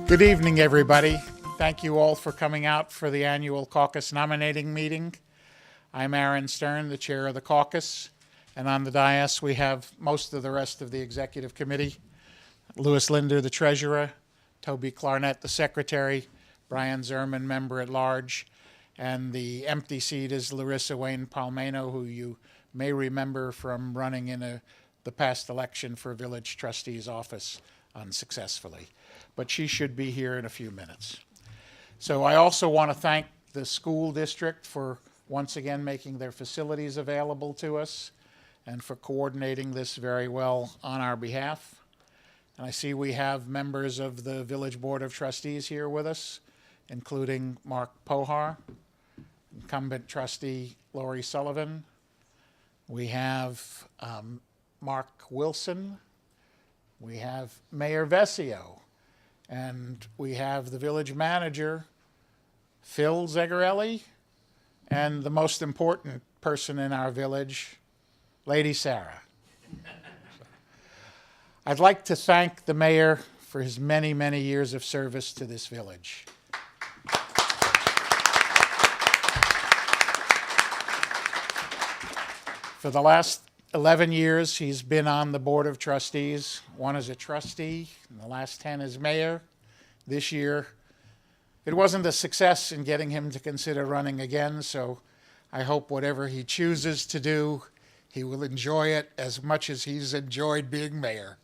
Good evening, everybody. Thank you all for coming out for the annual caucus nominating meeting. I'm Aaron Stern, the chair of the caucus, and on the dais we have most of the rest of the executive committee. Louis Linder, the treasurer, Toby Clarnett, the secretary, Brian Zerman, member at large, and the empty seat is Larissa Wayne Palmeno, who you may remember from running in the past election for village trustee's office unsuccessfully. But she should be here in a few minutes. So I also want to thank the school district for once again making their facilities available to us and for coordinating this very well on our behalf. And I see we have members of the Village Board of Trustees here with us, including Mark Pohar, incumbent trustee Lori Sullivan. We have Mark Wilson. We have Mayor Vesio. And we have the village manager, Phil Zegarelli, and the most important person in our village, Lady Sarah. I'd like to thank the mayor for his many, many years of service to this village. For the last 11 years, he's been on the Board of Trustees, one as a trustee, and the last 10 as mayor. This year, it wasn't a success in getting him to consider running again, so I hope whatever he chooses to do, he will enjoy it as much as he's enjoyed being mayor.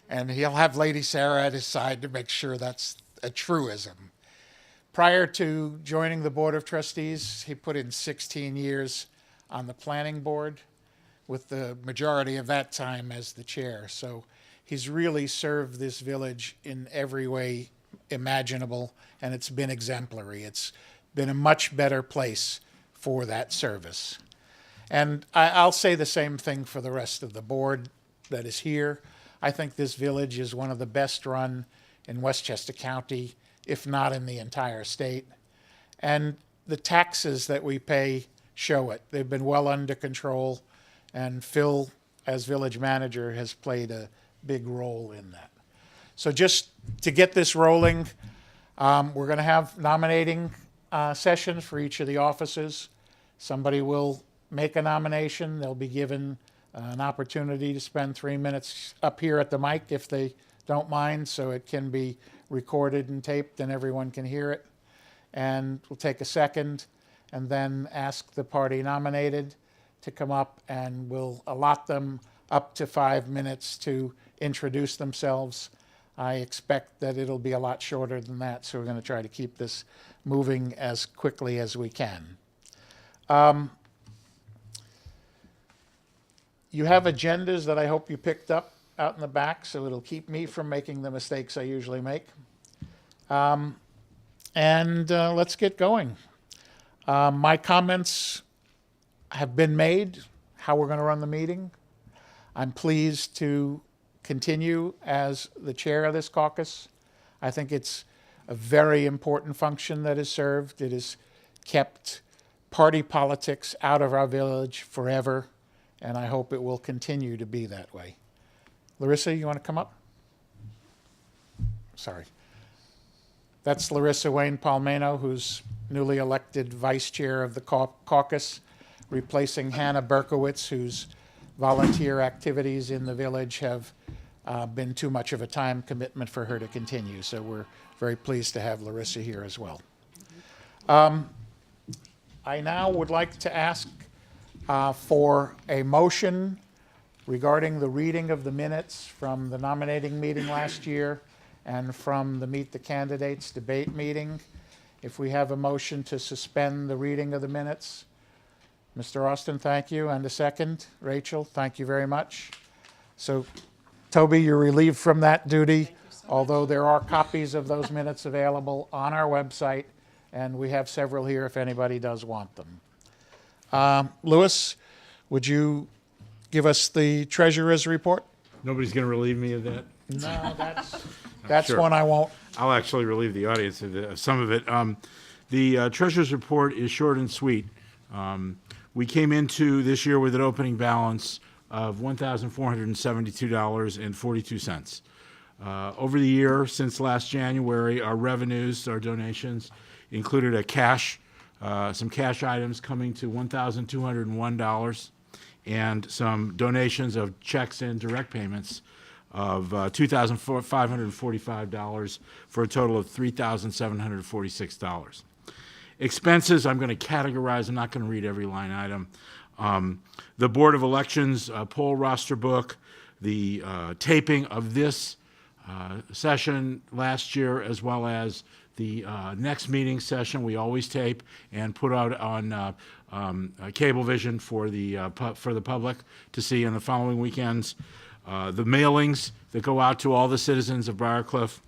And he'll have Lady Sarah at his side to make sure that's a truism. Prior to joining the Board of Trustees, he put in 16 years on the planning board, with the majority of that time as the chair. So he's really served this village in every way imaginable, and it's been exemplary. It's been a much better place for that service. And I'll say the same thing for the rest of the board that is here. I think this village is one of the best run in Westchester County, if not in the entire state. And the taxes that we pay show it. They've been well under control. And Phil, as village manager, has played a big role in that. So just to get this rolling, we're going to have nominating sessions for each of the offices. Somebody will make a nomination. They'll be given an opportunity to spend 3 minutes up here at the mic if they don't mind, so it can be recorded and taped and everyone can hear it. And we'll take a second and then ask the party nominated to come up, and we'll allot them up to 5 minutes to introduce themselves. I expect that it'll be a lot shorter than that, so we're going to try to keep this moving as quickly as we can. You have agendas that I hope you picked up out in the back, so it'll keep me from making the mistakes I usually make. Let's get going. My comments have been made, how we're going to run the meeting. I'm pleased to continue as the chair of this caucus. I think it's a very important function that is served. It has kept party politics out of our village forever, and I hope it will continue to be that way. Larissa, you want to come up? Sorry. That's Larissa Wayne Palmeno, who's newly elected vice chair of the caucus, replacing Hannah Berkowitz, whose volunteer activities in the village have been too much of a time commitment for her to continue. So we're very pleased to have Larissa here as well. I now would like to ask for a motion regarding the reading of the minutes from the nominating meeting last year and from the Meet the Candidates debate meeting. If we have a motion to suspend the reading of the minutes. Mr. Austin, thank you. And a second. Rachel, thank you very much. So, Toby, you're relieved from that duty, although there are copies of those minutes available on our website, and we have several here if anybody does want them. Louis, would you give us the treasurer's report? Nobody's going to relieve me of that? No, that's sure. One I won't. I'll actually relieve the audience of some of it. The treasurer's report is short and sweet. We came into this year with an opening balance of $1,472.42. Over the year, since last January, our revenues, our donations, included some cash items coming to $1,201 and some donations of checks and direct payments of $2,545 for a total of $3,746. Expenses, I'm going to categorize. I'm not going to read every line item. The Board of Elections poll roster book, the taping of this session last year, as well as the next meeting session we always tape and put out on Cablevision for the public to see in the following weekends. The mailings that go out to all the citizens of Briarcliff,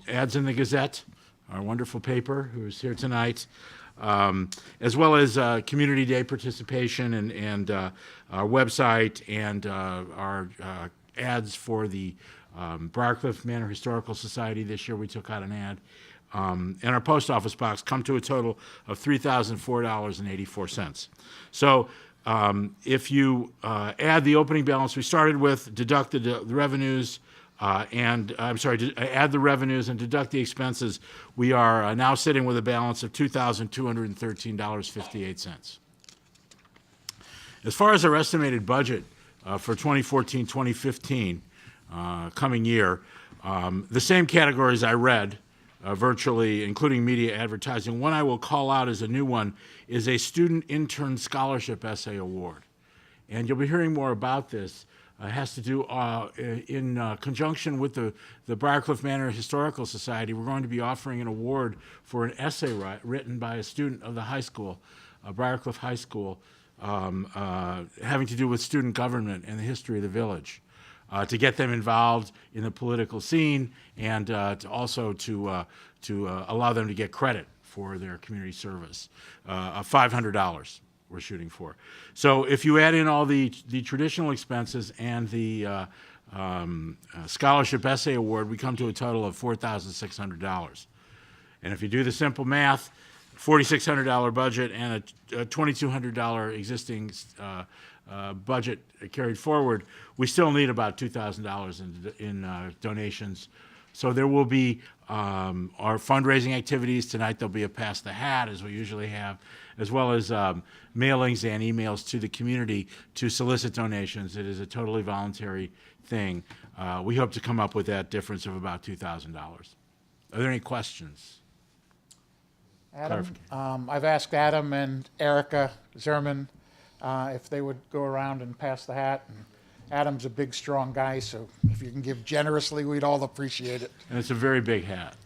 ads in the Gazette, our wonderful paper, who's here tonight, as well as Community Day participation and our website and our ads for the Briarcliff Manor Historical Society. This year we took out an ad. And our post office box come to a total of $3,004.84. So if you add the opening balance we started with, deduct the revenues, add the revenues and deduct the expenses, we are now sitting with a balance of $2,213.58. As far as our estimated budget for 2014-2015 coming year, the same categories I read, virtually, including media advertising. One I will call out as a new one is a Student Intern Scholarship Essay Award. And you'll be hearing more about this. It has to do in conjunction with the Briarcliff Manor Historical Society. We're going to be offering an award for an essay written by a student of the high school, Briarcliff High School, having to do with student government and the history of the village. To get them involved in the political scene and to allow them to get credit for their community service. $500 we're shooting for. So if you add in all the traditional expenses and the Scholarship Essay Award, we come to a total of $4,600. And if you do the simple math, $4,600 budget and a $2,200 existing budget carried forward, we still need about $2,000 in donations. So there will be our fundraising activities. Tonight there'll be a Pass the Hat, as we usually have, as well as mailings and emails to the community to solicit donations. It is a totally voluntary thing. We hope to come up with that difference of about $2,000. Are there any questions? Adam, I've asked Adam and Erica Zerman if they would go around and pass the hat. And Adam's a big, strong guy, so if you can give generously, we'd all appreciate it. And it's a very big hat.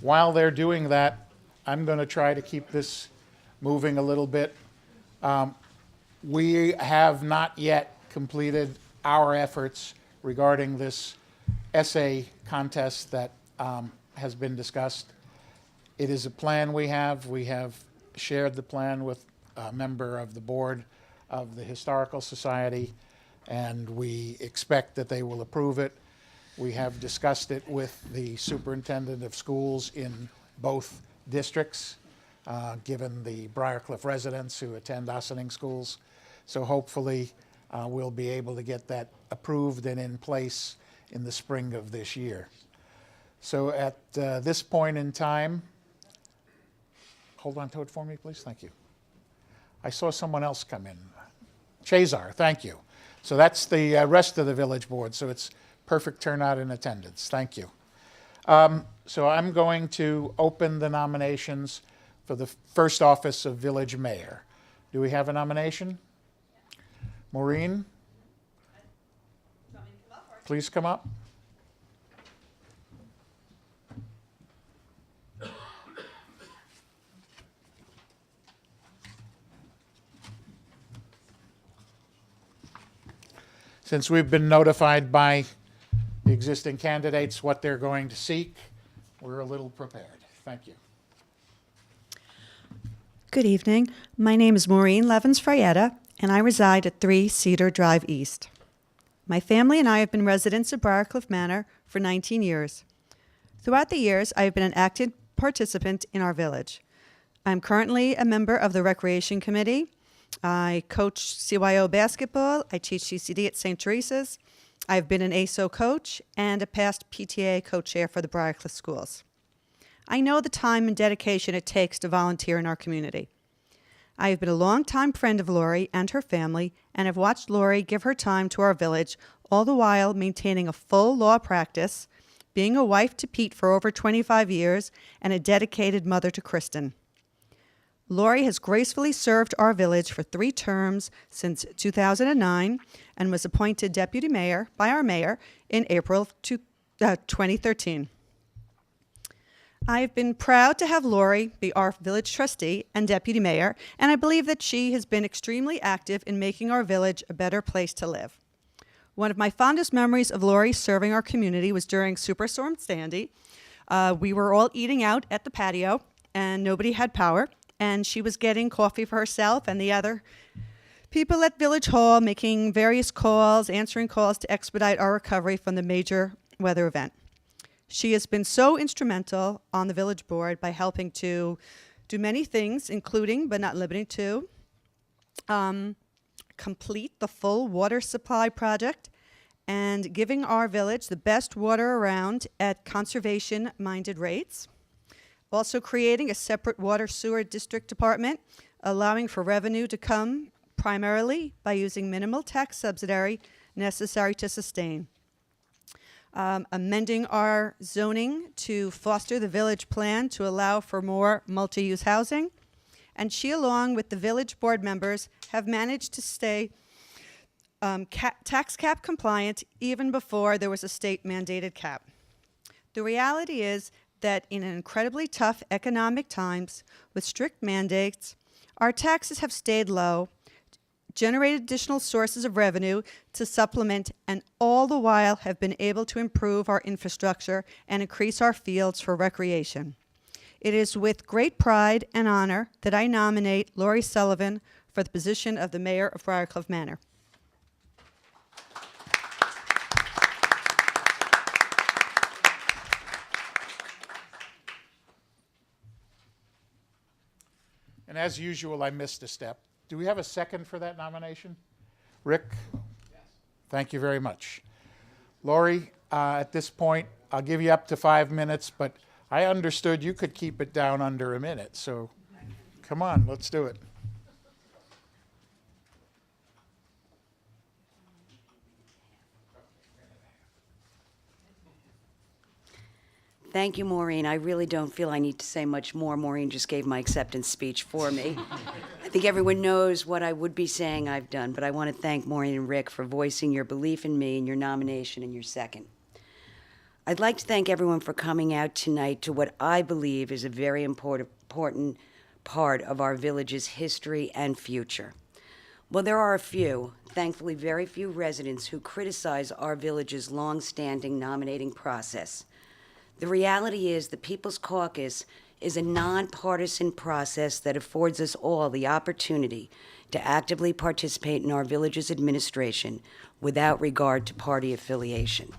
While they're doing that, I'm going to try to keep this moving a little bit. We have not yet completed our efforts regarding this essay contest that has been discussed. It is a plan we have. We have shared the plan with a member of the board of the Historical Society, and we expect that they will approve it. We have discussed it with the superintendent of schools in both districts, given the Briarcliff residents who attend Ossining schools. So hopefully we'll be able to get that approved and in place in the spring of this year. So at this point in time, hold on to it for me, please. Thank you. I saw someone else come in. Chazar, thank you. So that's the rest of the village board. So it's perfect turnout in attendance. Thank you. So I'm going to open the nominations for the first office of village mayor. Do we have a nomination? Maureen? Please come up. Since we've been notified by the existing candidates what they're going to seek, we're a little prepared. Thank you. Good evening. My name is Maureen Levins-Frietta, and I reside at 3 Cedar Drive East. My family and I have been residents of Briarcliff Manor for 19 years. Throughout the years, I have been an active participant in our village. I'm currently a member of the Recreation Committee I coach CYO basketball. I teach CCD at St. Teresa's. I've been an ASO coach and a past PTA co-chair for the Briarcliff schools. I know the time and dedication it takes to volunteer in our community. I have been a longtime friend of Lori and her family, and have watched Lori give her time to our village, all the while maintaining a full law practice, being a wife to Pete for over 25 years, and a dedicated mother to Kristen. Lori has gracefully served our village for 3 terms since 2009 and was appointed deputy mayor by our mayor in April 2013. I have been proud to have Lori be our village trustee and deputy mayor, and I believe that she has been extremely active in making our village a better place to live. One of my fondest memories of Lori serving our community was during Superstorm Sandy. We were all eating out at the patio, and nobody had power, and she was getting coffee for herself and the other people at Village Hall, making various calls, answering calls to expedite our recovery from the major weather event. She has been so instrumental on the village board by helping to do many things, including, but not limited to, complete the full water supply project and giving our village the best water around at conservation-minded rates. Also creating a separate water sewer district department, allowing for revenue to come primarily by using minimal tax subsidy necessary to sustain. Amending our zoning to foster the village plan to allow for more multi-use housing. And she, along with the village board members, have managed to stay tax cap compliant even before there was a state mandated cap. The reality is that in incredibly tough economic times with strict mandates, our taxes have stayed low, generated additional sources of revenue to supplement, and all the while have been able to improve our infrastructure and increase our fields for recreation. It is with great pride and honor that I nominate Lori Sullivan for the position of the Mayor of Briarcliff Manor. And as usual, I missed a step. Do we have a second for that nomination? Rick? Yes. Thank you very much. Lori, at this point, I'll give you up to 5 minutes, but I understood you could keep it down under a minute, so come on, let's do it. Thank you, Maureen. I really don't feel I need to say much more. Maureen just gave my acceptance speech for me. I think everyone knows what I would be saying I've done, but I want to thank Maureen and Rick for voicing your belief in me and your nomination and your second. I'd like to thank everyone for coming out tonight to what I believe is a very important part of our village's history and future. Well, there are a few, thankfully very few residents who criticize our village's long-standing nominating process. The reality is the People's Caucus is a nonpartisan process that affords us all the opportunity to actively participate in our village's administration without regard to party affiliation.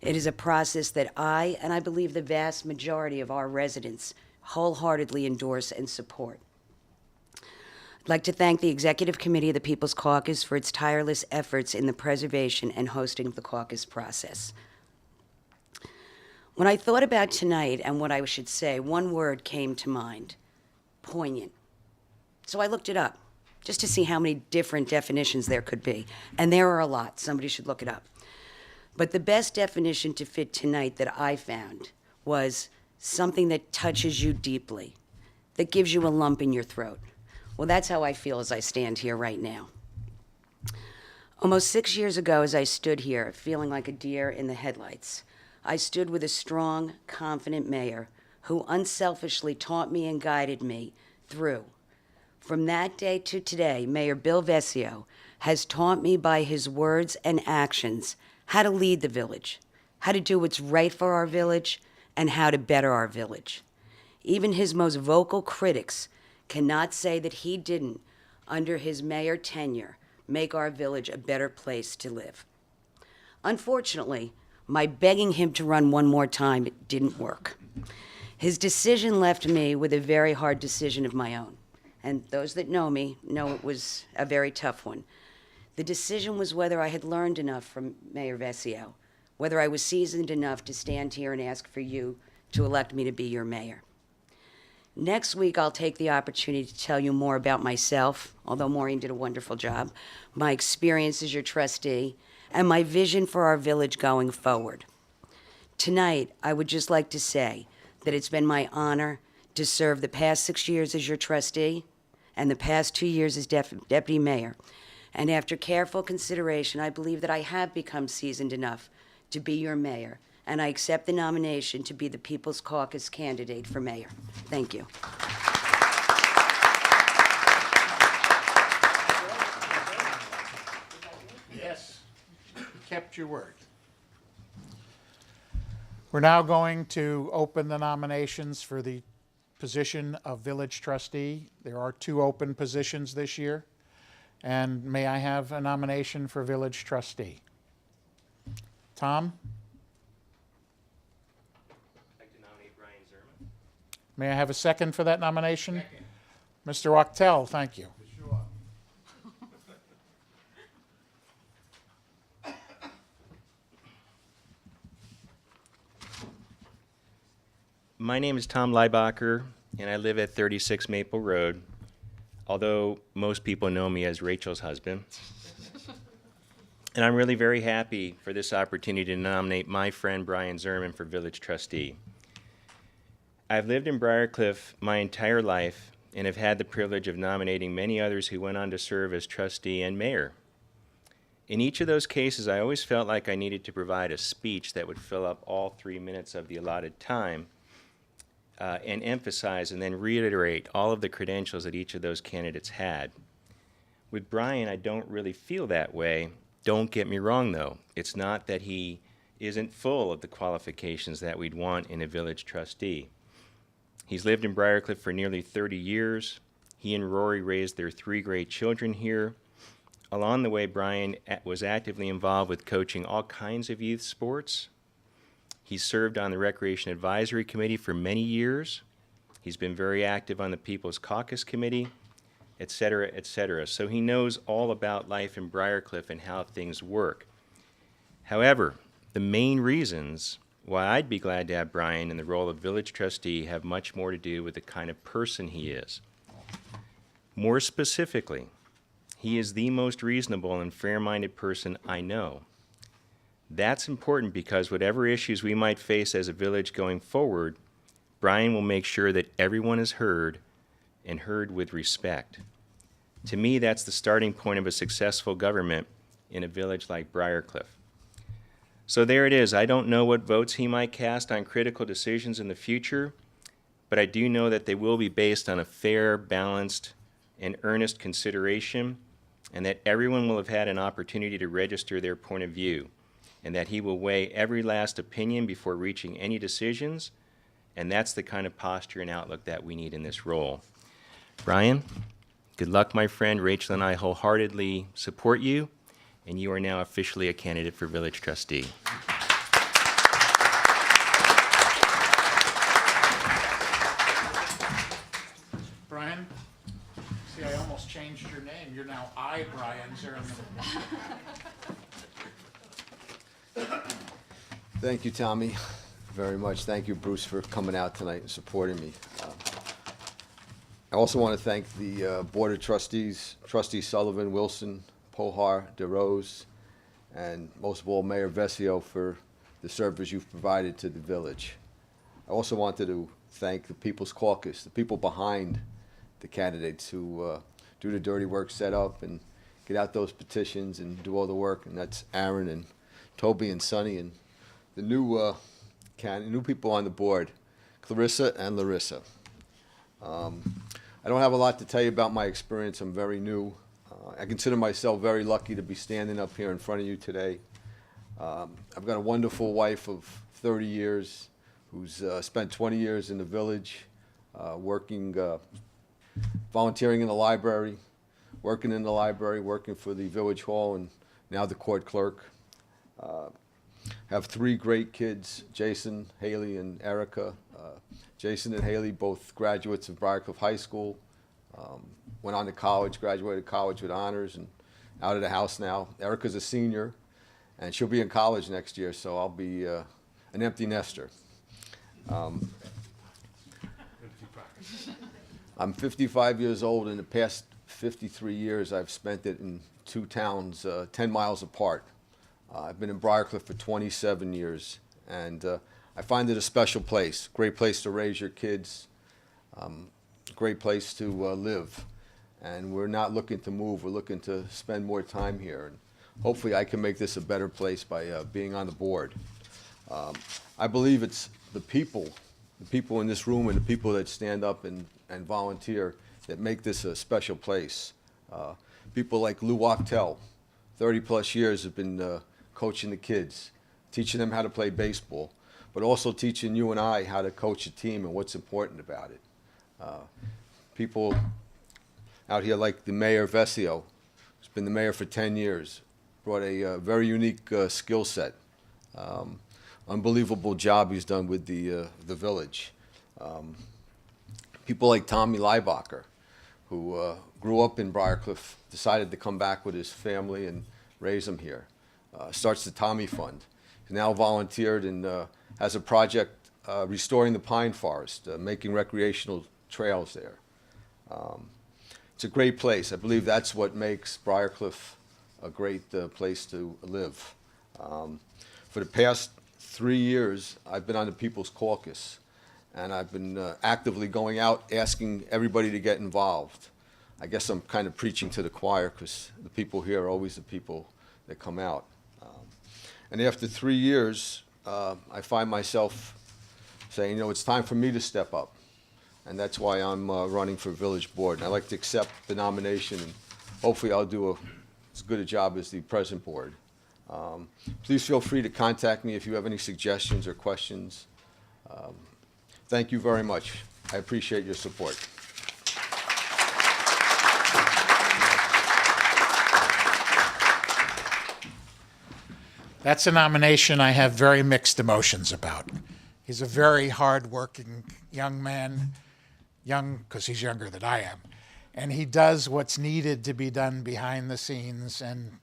It is a process that I, and I believe the vast majority of our residents, wholeheartedly endorse and support. I'd like to thank the Executive Committee of the People's Caucus for its tireless efforts in the preservation and hosting of the caucus process. When I thought about tonight and what I should say, one word came to mind: poignant. So I looked it up, just to see how many different definitions there could be. And there are a lot. Somebody should look it up. But the best definition to fit tonight that I found was something that touches you deeply, that gives you a lump in your throat. Well, that's how I feel as I stand here right now. Almost 6 years ago, as I stood here, feeling like a deer in the headlights, I stood with a strong, confident mayor who unselfishly taught me and guided me through. From that day to today, Mayor Bill Vescio has taught me by his words and actions how to lead the village, how to do what's right for our village, and how to better our village. Even his most vocal critics cannot say that he didn't, under his mayor tenure, make our village a better place to live. Unfortunately, my begging him to run one more time didn't work. His decision left me with a very hard decision of my own. and those that know me know it was a very tough one. The decision was whether I had learned enough from Mayor Vesio, whether I was seasoned enough to stand here and ask for you to elect me to be your mayor. Next week, I'll take the opportunity to tell you more about myself, although Maureen did a wonderful job, my experience as your trustee, and my vision for our village going forward. Tonight, I would just like to say that it's been my honor to serve the past 6 years as your trustee and the past 2 years as deputy mayor. And after careful consideration, I believe that I have become seasoned enough to be your mayor, and I accept the nomination to be the People's Caucus candidate for mayor. Thank you. Yes, you kept your word. We're now going to open the nominations for the position of village trustee. There are 2 open positions this year. And may I have a nomination for village trustee? Tom? I'd like to nominate Brian Zerman. May I have a second for that nomination? Second. Mr. Wachtel, thank you. My name is Tom Leibacher, and I live at 36 Maple Road, although most people know me as Rachel's husband. And I'm really very happy for this opportunity to nominate my friend Brian Zerman for village trustee. I've lived in Briarcliff my entire life and have had the privilege of nominating many others who went on to serve as trustee and mayor. In each of those cases, I always felt like I needed to provide a speech that would fill up all 3 minutes of the allotted time and emphasize and then reiterate all of the credentials that each of those candidates had. With Brian, I don't really feel that way. Don't get me wrong, though. It's not that he isn't full of the qualifications that we'd want in a village trustee. He's lived in Briarcliff for nearly 30 years. He and Rory raised their 3 great children here. Along the way, Brian was actively involved with coaching all kinds of youth sports. He served on the Recreation Advisory Committee for many years. He's been very active on the People's Caucus Committee, et cetera, et cetera. So he knows all about life in Briarcliff and how things work. However, the main reasons why I'd be glad to have Brian in the role of village trustee have much more to do with the kind of person he is. More specifically, he is the most reasonable and fair-minded person I know. That's important because whatever issues we might face as a village going forward, Brian will make sure that everyone is heard and heard with respect. To me, that's the starting point of a successful government in a village like Briarcliff. So there it is. I don't know what votes he might cast on critical decisions in the future, but I do know that they will be based on a fair, balanced, and earnest consideration, and that everyone will have had an opportunity to register their point of view, and that he will weigh every last opinion before reaching any decisions, and that's the kind of posture and outlook that we need in this role. Brian, good luck, my friend. Rachel and I wholeheartedly support you, and you are now officially a candidate for village trustee. Brian? See, I almost changed your name. You're now I, Brian Zerman. Thank you, Tommy, very much. Thank you, Bruce, for coming out tonight and supporting me. I also want to thank the Board of Trustees, Trustees Sullivan, Wilson, Pohar, DeRose, and most of all, Mayor Vesio for the service you've provided to the village. I also wanted to thank the People's Caucus, the people behind the candidates who do the dirty work, set up and get out those petitions and do all the work, and that's Aaron and Toby and Sonny and the new people on the board, Clarissa and Larissa. I don't have a lot to tell you about my experience. I'm very new. I consider myself very lucky to be standing up here in front of you today. I've got a wonderful wife of 30 years who's spent 20 years in the village, working, volunteering in the library, working in the library, working for the village hall, and now the court clerk. Have 3 great kids, Jason, Haley, and Erica. Jason and Haley, both graduates of Briarcliff High School. Went on to college, graduated college with honors, and out of the house now. Erica's a senior, and she'll be in college next year, so I'll be an empty nester. I'm 55 years old. In the past 53 years, I've spent it in two towns 10 miles apart. I've been in Briarcliff for 27 years, and I find it a special place. Great place to raise your kids, great place to live. And we're not looking to move. We're looking to spend more time here. And hopefully I can make this a better place by being on the board. I believe it's the people in this room and the people that stand up and volunteer that make this a special place. People like Lou Wachtel, 30-plus years have been coaching the kids, teaching them how to play baseball, but also teaching you and I how to coach a team and what's important about it. People out here like the mayor, Vesio, who's been the mayor for 10 years, brought a very unique skill set. Unbelievable job he's done with the village. People like Tommy Leibacher, who grew up in Briarcliff, decided to come back with his family and raise them here. Starts the Tommy Fund. He's now volunteered and has a project restoring the pine forest, making recreational trails there. It's a great place. I believe that's what makes Briarcliff a great place to live. For the past 3 years, I've been on the People's Caucus, and I've been actively going out asking everybody to get involved. I guess I'm kind of preaching to the choir because the people here are always the people that come out. And after 3 years, I find myself saying, you know, it's time for me to step up. And that's why I'm running for village board. And I'd like to accept the nomination, and hopefully I'll do as good a job as the present board. Please feel free to contact me if you have any suggestions or questions. Thank you very much. I appreciate your support. That's a nomination I have very mixed emotions about. He's a very hard-working young man, young because he's younger than I am, and he does what's needed to be done behind the scenes and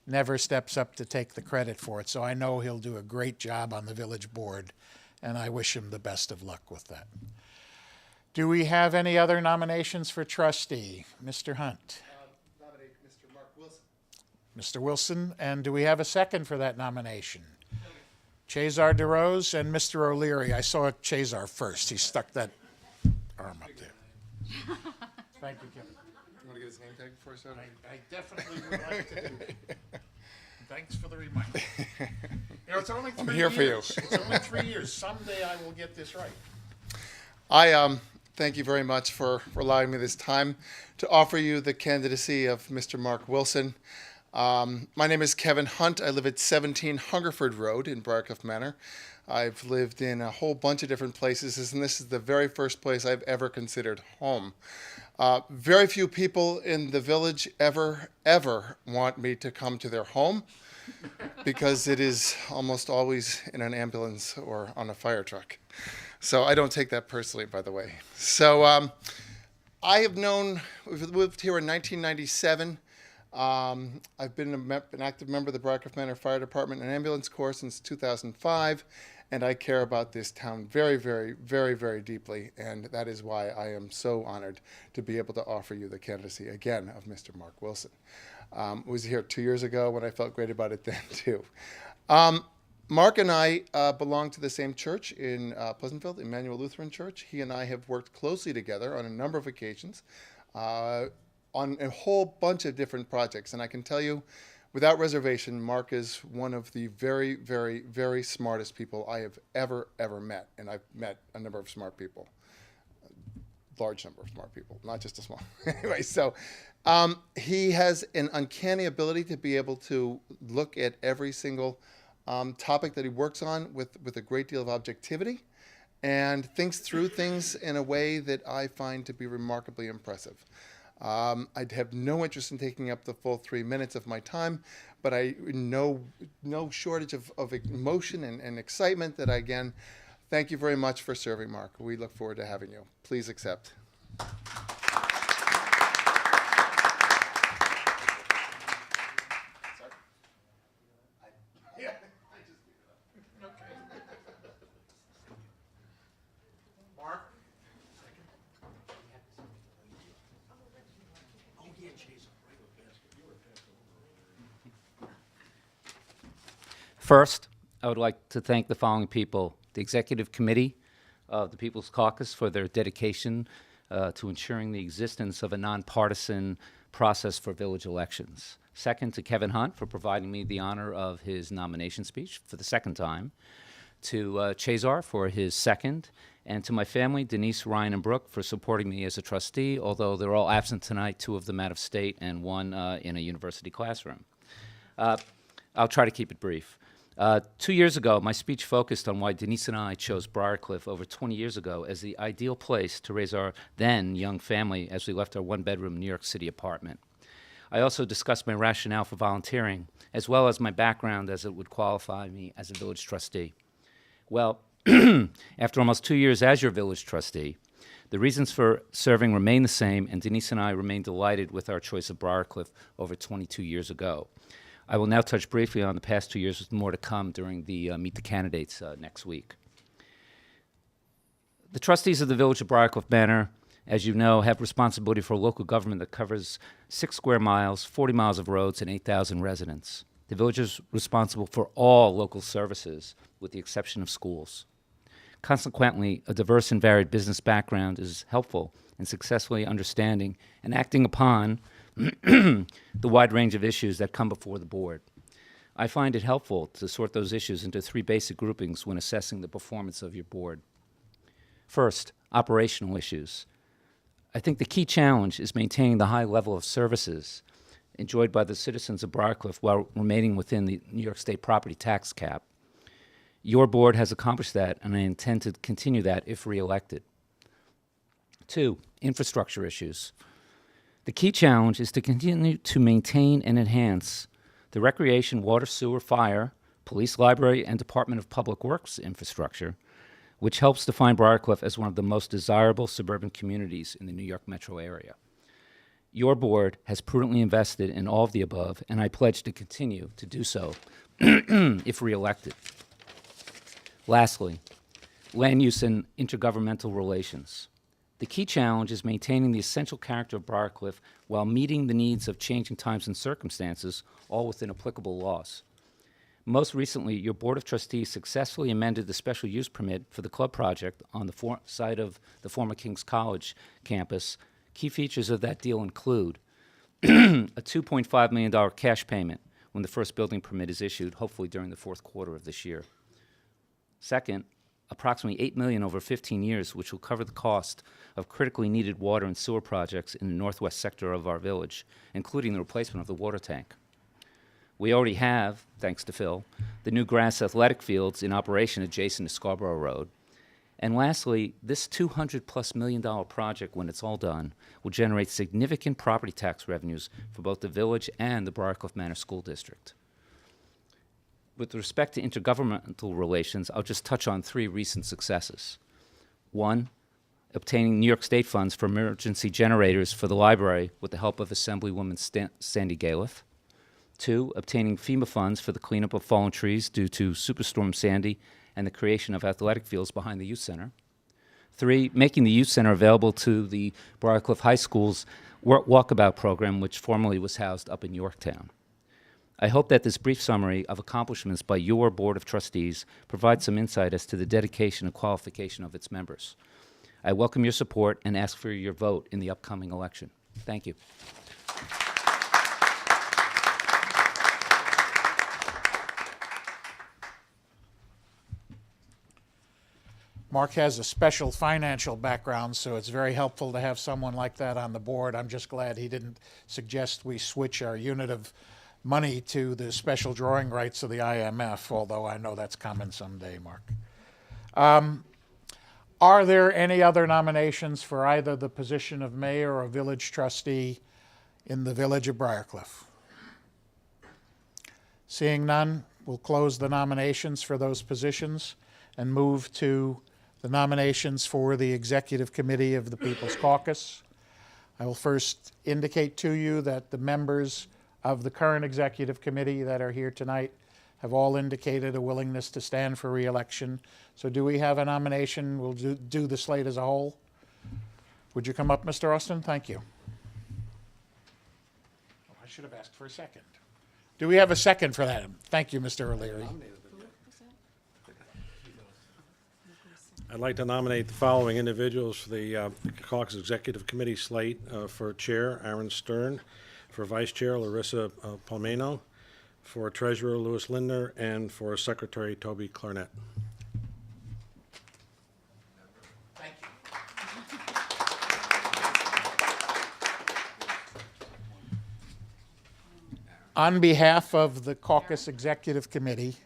never steps up to take the credit for it. So I know he'll do a great job on the village board, and I wish him the best of luck with that. Do we have any other nominations for trustee? Mr. Hunt. Nominate Mr. Mark Wilson. Mr. Wilson, and do we have a second for that nomination? Chazar DeRose and Mr. O'Leary. I saw Chazar first. He stuck that arm up there. Thank you, Kevin. You want to get his name tag before I start? I definitely would like to do that. Thanks for the reminder. You know, it's only 3 years. I'm here for you. It's only 3 years. Someday I will get this right. I thank you very much for allowing me this time to offer you the candidacy of Mr. Mark Wilson. My name is Kevin Hunt. I live at 17 Hungerford Road in Briarcliff Manor. I've lived in a whole bunch of different places, and this is the very first place I've ever considered home. Very few people in the village ever want me to come to their home because it is almost always in an ambulance or on a fire truck. So I don't take that personally, by the way. So we've lived here in 1997. I've been an active member of the Briarcliff Manor Fire Department and Ambulance Corps since 2005, and I care about this town very, very, very, very deeply, and that is why I am so honored to be able to offer you the candidacy again of Mr. Mark Wilson. I was here 2 years ago when I felt great about it then, too. Mark and I belong to the same church in Pleasantville, the Emmanuel Lutheran Church. He and I have worked closely together on a number of occasions on a whole bunch of different projects. And I can tell you, without reservation, Mark is one of the very, very, very smartest people I have ever met. And I've met a number of smart people, a large number of smart people, not just a small. Anyway, so he has an uncanny ability to be able to look at every single topic that he works on with a great deal of objectivity and thinks through things in a way that I find to be remarkably impressive. I'd have no interest in taking up the full 3 minutes of my time, but I no shortage of emotion and excitement that again, thank you very much for serving, Mark. We look forward to having you. Please accept. First, I would like to thank the following people: the Executive Committee of the People's Caucus for their dedication to ensuring the existence of a nonpartisan process for village elections. Second, to Kevin Hunt for providing me the honor of his nomination speech for the second time. To Chazar for his second, and to my family, Denise, Ryan, and Brooke, for supporting me as a trustee, although they're all absent tonight, 2 of them out of state and 1 in a university classroom. I'll try to keep it brief. 2 years ago, my speech focused on why Denise and I chose Briarcliff over 20 years ago as the ideal place to raise our then young family as we left our 1-bedroom New York City apartment. I also discussed my rationale for volunteering, as well as my background as it would qualify me as a village trustee. Well, after almost 2 years as your village trustee, the reasons for serving remain the same, and Denise and I remain delighted with our choice of Briarcliff over 22 years ago. I will now touch briefly on the past 2 years with more to come during the Meet the Candidates next week. The trustees of the Village of Briarcliff Manor, as you know, have responsibility for a local government that covers 6 square miles, 40 miles of roads, and 8,000 residents. The village is responsible for all local services, with the exception of schools. Consequently, a diverse and varied business background is helpful in successfully understanding and acting upon the wide range of issues that come before the board. I find it helpful to sort those issues into 3 basic groupings when assessing the performance of your board. First, operational issues. I think the key challenge is maintaining the high level of services enjoyed by the citizens of Briarcliff while remaining within the New York State property tax cap. Your board has accomplished that, and I intend to continue that if reelected. 2, infrastructure issues. The key challenge is to continue to maintain and enhance the recreation, water, sewer, fire, police, library, and Department of Public Works infrastructure, which helps define Briarcliff as one of the most desirable suburban communities in the New York metro area. Your board has prudently invested in all of the above, and I pledge to continue to do so if reelected. Lastly, land use and intergovernmental relations. The key challenge is maintaining the essential character of Briarcliff while meeting the needs of changing times and circumstances, all within applicable laws. Most recently, your Board of Trustees successfully amended the special use permit for the club project on the site of the former King's College campus. Key features of that deal include a $2.5 million cash payment when the first building permit is issued, hopefully during the 4th quarter of this year. Second, approximately $8 million over 15 years, which will cover the cost of critically needed water and sewer projects in the northwest sector of our village, including the replacement of the water tank. We already have, thanks to Phil, the new grass athletic fields in operation adjacent to Scarborough Road. And lastly, this $200+ million project, when it's all done, will generate significant property tax revenues for both the village and the Briarcliff Manor School District. With respect to intergovernmental relations, I'll just touch on 3 recent successes. 1, obtaining New York State funds for emergency generators for the library with the help of Assemblywoman Sandy Galiff. 2, obtaining FEMA funds for the cleanup of fallen trees due to Superstorm Sandy and the creation of athletic fields behind the youth center. 3, making the youth center available to the Briarcliff High School's walkabout program, which formerly was housed up in Yorktown. I hope that this brief summary of accomplishments by your Board of Trustees provides some insight as to the dedication and qualification of its members. I welcome your support and ask for your vote in the upcoming election. Thank you. Mark has a special financial background, so it's very helpful to have someone like that on the board. I'm just glad he didn't suggest we switch our unit of money to the special drawing rights of the IMF, although I know that's coming someday, Mark. Are there any other nominations for either the position of mayor or village trustee in the village of Briarcliff? Seeing none, we'll close the nominations for those positions and move to the nominations for the Executive Committee of the People's Caucus. I will first indicate to you that the members of the current Executive Committee that are here tonight have all indicated a willingness to stand for re-election. So do we have a nomination? We'll do the slate as a whole. Would you come up, Mr. Austin? Thank you. Oh, I should have asked for a second. Do we have a second for that? Thank you, Mr. O'Leary. I'd like to nominate the following individuals for the Caucus Executive Committee slate. For Chair, Aaron Stern. For Vice Chair, Larissa Palmeno. For Treasurer, Louis Lindner. And for Secretary, Toby Clarnett. Thank you. On behalf of the Caucus Executive Committee,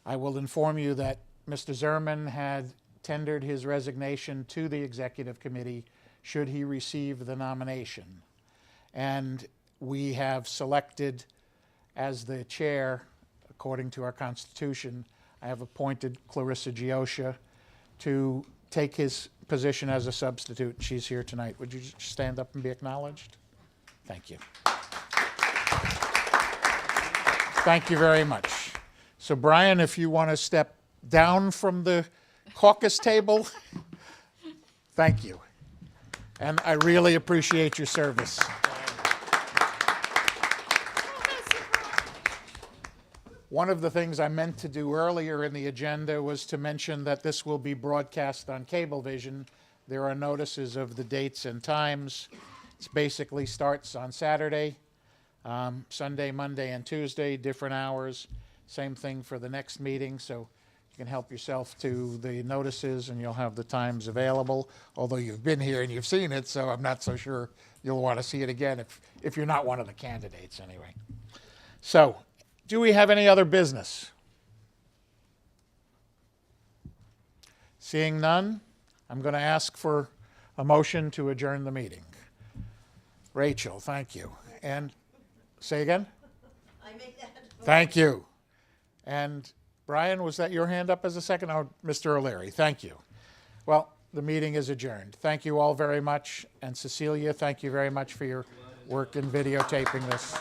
I will inform you that Mr. Zerman had tendered his resignation to the Executive Committee should he receive the nomination. And we have selected as the chair, according to our Constitution, I have appointed Clarissa Gioscia to take his position as a substitute. She's here tonight. Would you stand up and be acknowledged? Thank you. Thank you very much. So Brian, if you want to step down from the caucus table, thank you. And I really appreciate your service. One of the things I meant to do earlier in the agenda was to mention that this will be broadcast on Cablevision. There are notices of the dates and times. It basically starts on Saturday, Sunday, Monday, and Tuesday, different hours. Same thing for the next meeting, so you can help yourself to the notices and you'll have the times available, although you've been here and you've seen it, so I'm not so sure you'll want to see it again if you're not one of the candidates anyway. So, do we have any other business? Seeing none, I'm going to ask for a motion to adjourn the meeting. Rachel, thank you. And say again? I make that. Thank you. And Brian, was that your hand up as a second? Oh, Mr. O'Leary, thank you. Well, the meeting is adjourned. Thank you all very much. And Cecilia, thank you very much for your work in videotaping this.